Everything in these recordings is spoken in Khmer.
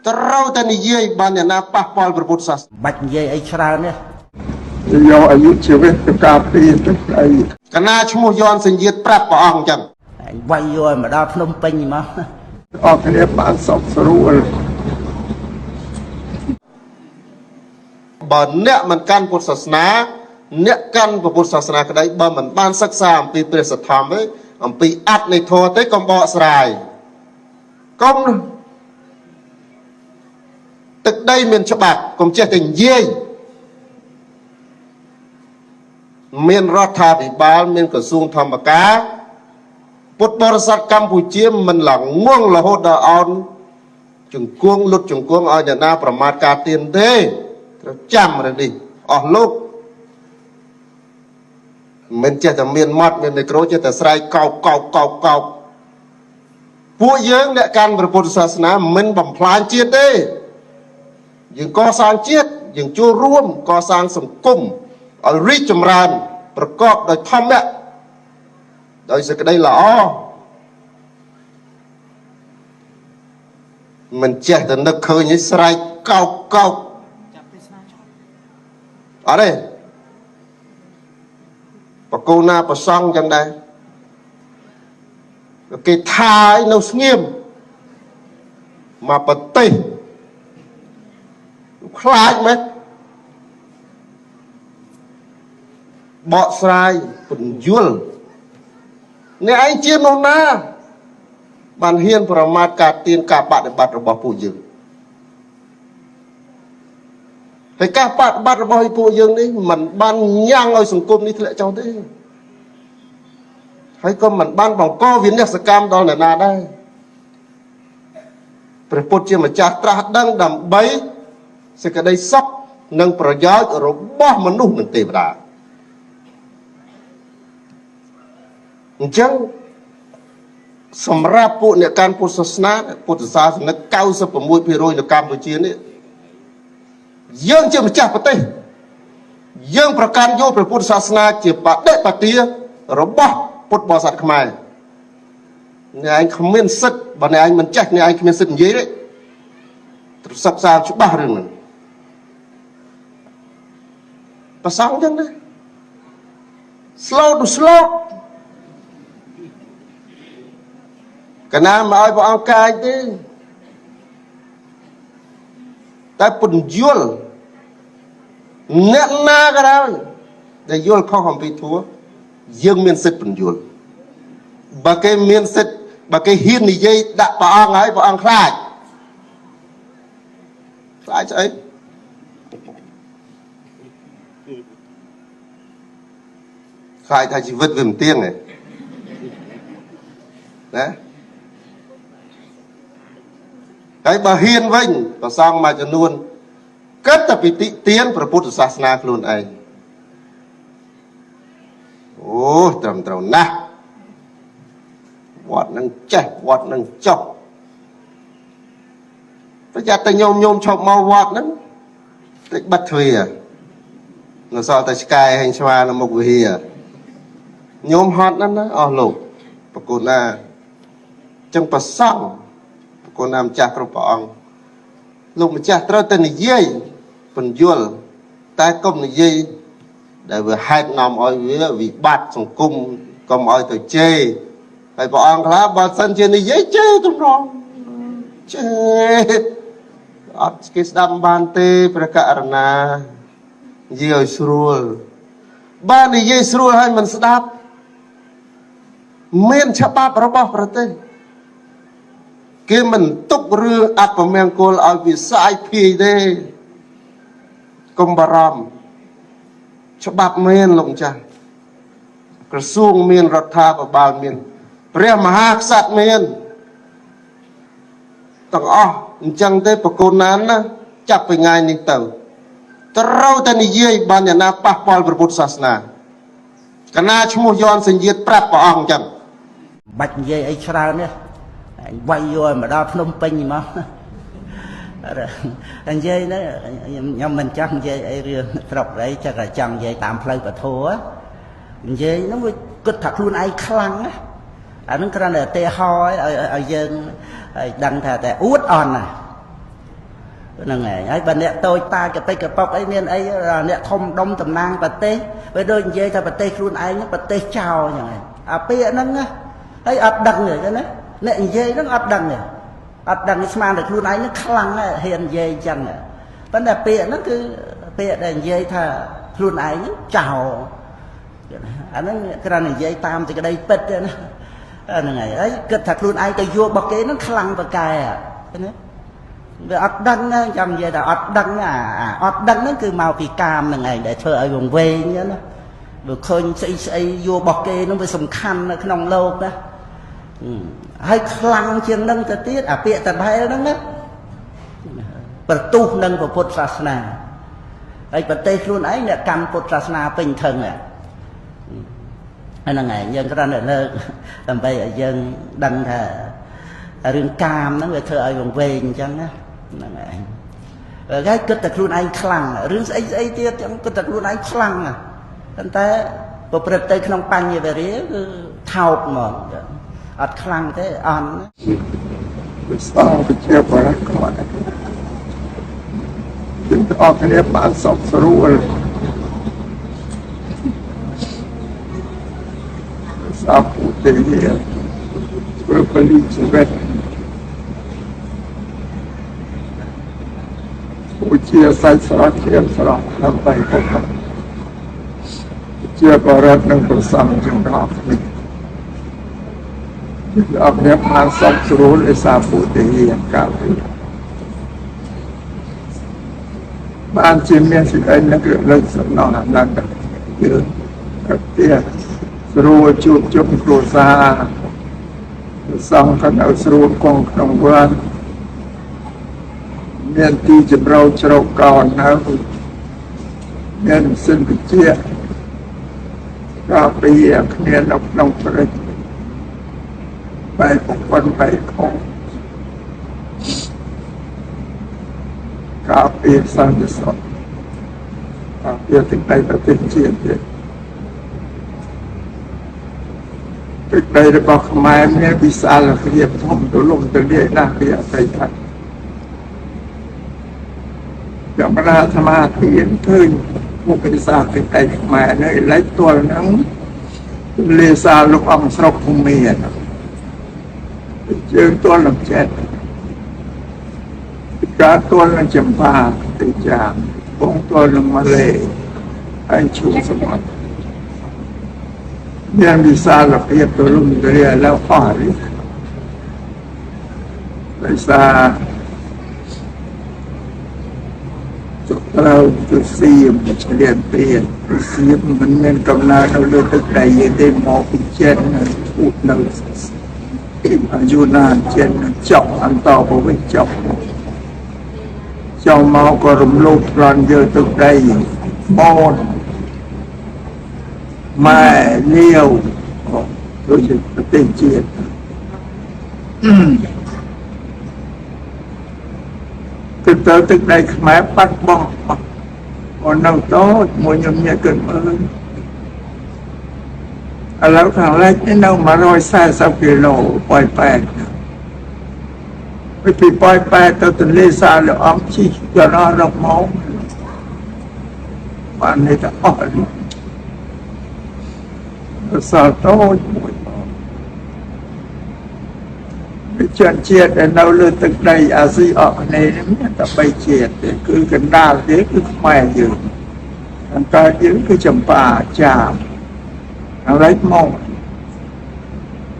Terau tani ye banyak napah pol berputus. Bạch dây ấy sao nữa. Doอายุชีวิตกับปีไอ้ Karena cuma yon senjit prat pa ong jam. Quay vô mà đo Phnom Penh mà. ออกเรียบบ้านสอบสรุป Bà nẹ mình căn Phật sát ná, nẹ căn của Phật sát ná cái đấy bà mình ban sắc xa ẩm phí bề sát thầm ấy, ẩm phí át này thua tới con bọ sài. Công tức đây mình cho bạc, cũng chết tình dây. Mình rót thà bị bà, mình có xuống thầm bà cá. Phật bò sát Campuchia mình là nguồn là hốt đà ôn. Chúng cuông lút chúng cuông ở nhà na bà mát cả tiền thế. Chăm rồi đi, ở lúc mình chỉ là miền mặt miền này có chỉ là sai cauពួកយើងអ្នកកាន់ព្រះពុទ្ធសាសនាមិនបំផ្លាញជាតិទេយើងកសាងជាតិយើងចូលរួមកសាងសង្គមឲ្យរីកចម្រើនប្រកបដោយធម៌ដោយសេចក្តីល្អមិនចេះតែនឹកឃើញឲ្យស្រែកកោកអត់ទេបកូនណាប្រសង់ចឹងដែរគេថាឲ្យនៅស្ងៀមមកប្រទេសខ្លាចមែនបកស្រាយពន្យល់អ្នកឯងជានោះណាបានហ៊ានប្រមាថការទៀនការបដិបត្តិរបស់ពួកយើងហើយការបដិបត្តិរបស់ពួកយើងនេះมันបានញ៉ាំងឲ្យសង្គមនេះធ្លាក់ចុះទេហើយក៏មិនបានបង្កវិនាសកម្មដល់អ្នកណាដែរព្រះពុទ្ធជាម្ចាស់ត្រាស់ដឹងដើម្បីសេចក្តីសុខនិងប្រយោជន៍របស់មនុស្សនិងទេវតាអញ្ចឹងសម្រាប់ពួកអ្នកកាន់ពុទ្ធសាសនាពុទ្ធសាសនិក 96% នៅកម្ពុជានេះយើងជាម្ចាស់ប្រទេសយើងប្រកាន់យកព្រះពុទ្ធសាសនាជាបដិបទារបស់ពុទ្ធបរិស័ទខ្មែរអ្នកឯងគ្មានសិទ្ធិបើអ្នកឯងមិនចេះអ្នកឯងគ្មានសិទ្ធិនិយាយទេត្រូវសិក្សាច្បាស់រឿងហ្នឹងប្រសងចឹងណា slow to slow កណាមកឲ្យព្រះអង្គកាយទេតែពន្យល់អ្នកណាក៏ដោយដែលយល់ខុសអំពីធម៌យើងមានសិទ្ធិពន្យល់បើគេមានសិទ្ធិបើគេហ៊ាននិយាយដាក់ព្រះអង្គហើយព្រះអង្គខ្លាចស្អីខ្លាចថាជីវិតវាមិនទៀងទេណាហើយបើហ៊ានវិញប្រសងមួយចំនួនគិតតែពីតិទៀនព្រះពុទ្ធសាសនាខ្លួនឯងអូត្រឹមត្រូវណាស់វត្តនឹងចេះវត្តនឹងចុះប្រយ័ត្នតែញោមឈប់មកវត្តហ្នឹងតិចបាត់ទ្វានៅសល់តែឆ្កែហេងស្វានៅមុខវិហារញោមហត់ណាស់ណាអស់លោកប្រគល់ណាចឹងប្រសងប្រគល់ណាម្ចាស់គ្រប់ព្រះអង្គលោកម្ចាស់ត្រូវតែនិយាយពន្យល់តែកុំនិយាយដែលវាហេតុនាំឲ្យវាវិបត្តិសង្គមកុំឲ្យទៅជេរហើយព្រះអង្គខ្លះបើសិនជានិយាយជេរតម្រងជេរអត់គេស្ដាប់បានទេព្រះករុណានិយាយឲ្យស្រួលបើនិយាយស្រួលហើយមិនស្ដាប់មានច្បាប់របស់ប្រទេសគេមិនទុករឿងអពមង្គលឲ្យវាសាយភាយទេកុំបារម្ភច្បាប់មានលោកម្ចាស់ក្រសួងមានរដ្ឋាភិបាលមានព្រះមហាក្សត្រមានទាំងអស់អញ្ចឹងទេប្រគល់ណានណាចាប់ពីថ្ងៃនេះទៅត្រូវតែនិយាយបានយ៉ាងណាប៉ះពាល់ព្រះពុទ្ធសាសនាកណាឈ្មោះយន់សញ្ជាតិប្រាប់ព្រះអង្គអញ្ចឹង Bạch dây ấy sao nữa. Quay vô mà đo Phnom Penh mà. Anh dây nó nhưng mình chắc dây ấy riêng trọc đấy chắc là chẳng dây tạm play và thua á dây nó mới cứ thật luôn ai khăn á nó cái là tê ho ở dân đăng thà tè út on nè ហ្នឹងហើយបើអ្នកតូចតាកតិកប៉ុកអីមានអីអ្នកធំដុំតំណាងប្រទេសពេលដូចនិយាយថាប្រទេសខ្លួនឯងប្រទេសចោលអញ្ចឹងហើយអាពាក្យហ្នឹងហើយអត់ដឹងទេណាអ្នកនិយាយហ្នឹងអត់ដឹងទេអត់ដឹងស្មានតែខ្លួនឯងហ្នឹងខ្លាំងហើយហ៊ាននិយាយអញ្ចឹងប៉ុន្តែពាក្យហ្នឹងគឺពាក្យដែលនិយាយថាខ្លួនឯងហ្នឹងចោលអាហ្នឹងគ្រាន់តែនិយាយតាមសេចក្តីពិតទេណាហ្នឹងហើយគិតថាខ្លួនឯងទៅយករបស់គេហ្នឹងខ្លាំងប្រកែណាវាអត់ដឹងណាចង់និយាយថាអត់ដឹងអត់ដឹងហ្នឹងគឺមកពីកាមហ្នឹងឯងដែលធ្វើឲ្យវង្វេងណាបើឃើញស្អីស្អីយករបស់គេហ្នឹងវាសំខាន់នៅក្នុងលោកណាហើយខ្លាំងជាងហ្នឹងទៅទៀតអាពាក្យតដែលហ្នឹងណាប្រទុះនឹងពុទ្ធសាសនាហើយប្រទេសខ្លួនឯងអ្នកកម្មពុទ្ធសាសនាពេញធឹងហ្នឹងហើយយើងគ្រាន់តែលើកដើម្បីឲ្យយើងដឹងថារឿងកាមហ្នឹងវាធ្វើឲ្យវង្វេងអញ្ចឹងណាហ្នឹងហើយគិតតែខ្លួនឯងខ្លាំងរឿងស្អីស្អីទៀតចឹងគិតតែខ្លួនឯងខ្លាំងប៉ុន្តែប្រព្រឹត្តទៅក្នុងបញ្ញវេរាគឺថោកហ្មងអត់ខ្លាំងទេអន់វិសាលវិជាបរិក្បាលយើងអត់គ្នាបានសពស្រួលសាប់ឧទាហរណ៍ព្រោះពលិជីវិតឧជាសាច់ស្រស់ជាស្រស់ដើម្បីគាត់ជាបរិបទនឹងប្រសងចម្រោះនេះអបអ្នកបានសពស្រួលឯសាពុទ្ធិយាកាលបានជាមានសេចក្តីនឹកលើកសំណងអាណត្តិយើងប្រទាស្រួលជួបជុំគ្រួសារសង្ឃនៅស្រួលគង់ក្នុងវត្តមានទីចម្រោជ្រកកោននៅមានសិនវិជាក៏ពីគ្នានៅក្នុងព្រឹកបែបប៉ុនបែបខំក៏ពីសន្តិសុខក៏ពីទាំងតែប្រទេសជាតិទឹកដីរបស់ខ្មែរមានវិសាលភាពធំទូលំទូលាយណាស់ពីអតីតយ៉ាងណាសមាធិឃើញមុខវិសាលទឹកដីខ្មែរនៅលេចទល់ហ្នឹងលេសាលោកអង្គស្រុកភូមិយើងទល់នឹងចិត្តការទល់នឹងចម្បាទីចាមបងទល់នឹងម៉ាឡេហើយឈូសមុទ្រមានវិសាលភាពទូលំទូលាយแล้วអស់នេះដោយសារត្រូវទៅសៀមឆ្លៀនពៀនសៀមមិនមានកំណើតនៅលើទឹកដីទេមកពីចិត្តឧដនៅយូណានចិនចប់អន្តរប្រវេចប់ចូលមកក៏រំលោភប្លន់យកទឹកដីបូនម៉ែលាវដូចជាប្រទេសជាតិគឺទៅទឹកដីខ្មែរបាត់បង់អូននៅតូចមួយខ្ញុំញាក់គិតមើលឥឡូវខាងលិចនេះនៅ140គីឡូប៉ោយប៉ែតពីប៉ោយប៉ែតទៅទន្លេសាបលំជិះចររកមកបាននេះទៅអស់សល់តូចមួយជាតិដែលនៅលើទឹកដីអាស៊ីអគ្នេយ៍នេះមានតែ3ជាតិទេគឺកណ្ដាលទេគឺខ្មែរយើងអន្តរយើងគឺចម្ប៉ាចាមហើយមក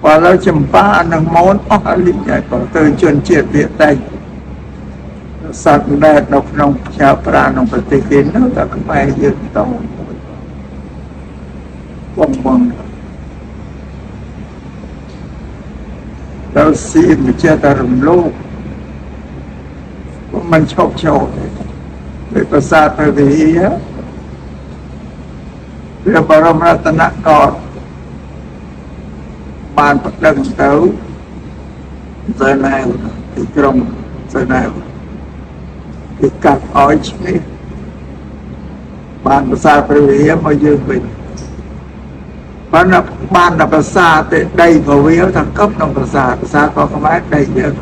បើលើចម្ប៉ានិងមនអស់អលិញហើយក៏ទៅជនជាតិវាតែសត្វដែលនៅក្នុងផ្សារប្រាក្នុងប្រទេសគេនៅតែខ្មែរយើងតបងដល់សៀមវិជាតែរំលោភមិនឈប់ចូលទេភាសាទៅវិហារព្រះបរមរតនកោដ្ឋបានប្តឹងទៅសឺណែវទីក្រុងសឺណែវគេកាត់ឲ្យឈ្មោះបានភាសាព្រះវិហារមកយើងវិញបានតែភាសាទេដីក៏វាថាកឹបក្នុងភាសាក៏ខ្មែរដីយើង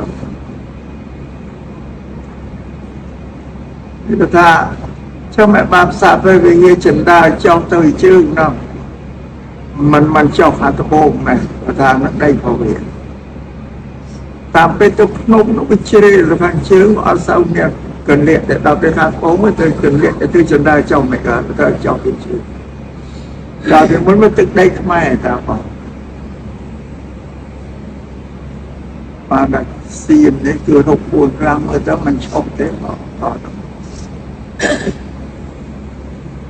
thì ta cho mẹ bám sát với về nghe chân đa trong tới chương nó mình cho hạt bông này và ta nó đây vào viện tạm biệt tục nông nó bị chơi rồi phản chướng ở sau nè cần liệt để đọc để thang ốm mới tôi cần liệt để tôi chân đa trong này cả ta trong cái chữ rồi thì muốn mới tức đây mai ta bảo mà đã xiên đấy chưa học buồn ra mới ta mình chọc thế mà đó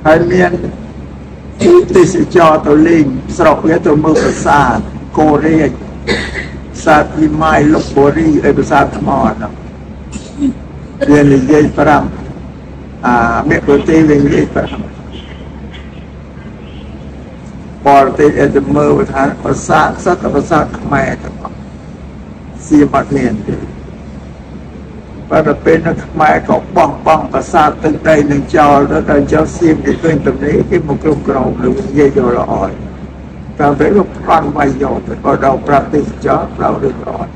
hai miền thì sẽ cho tôi linh sọc với tôi mơ xa Korea sa thì mai lúc bố ri ở sa thầm hòn liền là dây param mẹ của tê lên dây param bỏ tê ở trong mơ với thằng pasat mẹ xì mặt liền và bên nó mẹ có bong pasat từng đây nâng cho đó là cho xiêm để bên tầm đấy cái một cái cầu được dây rồi rồi cảm thấy lúc con bay dồn thì có đầu practice cho đâu được rồi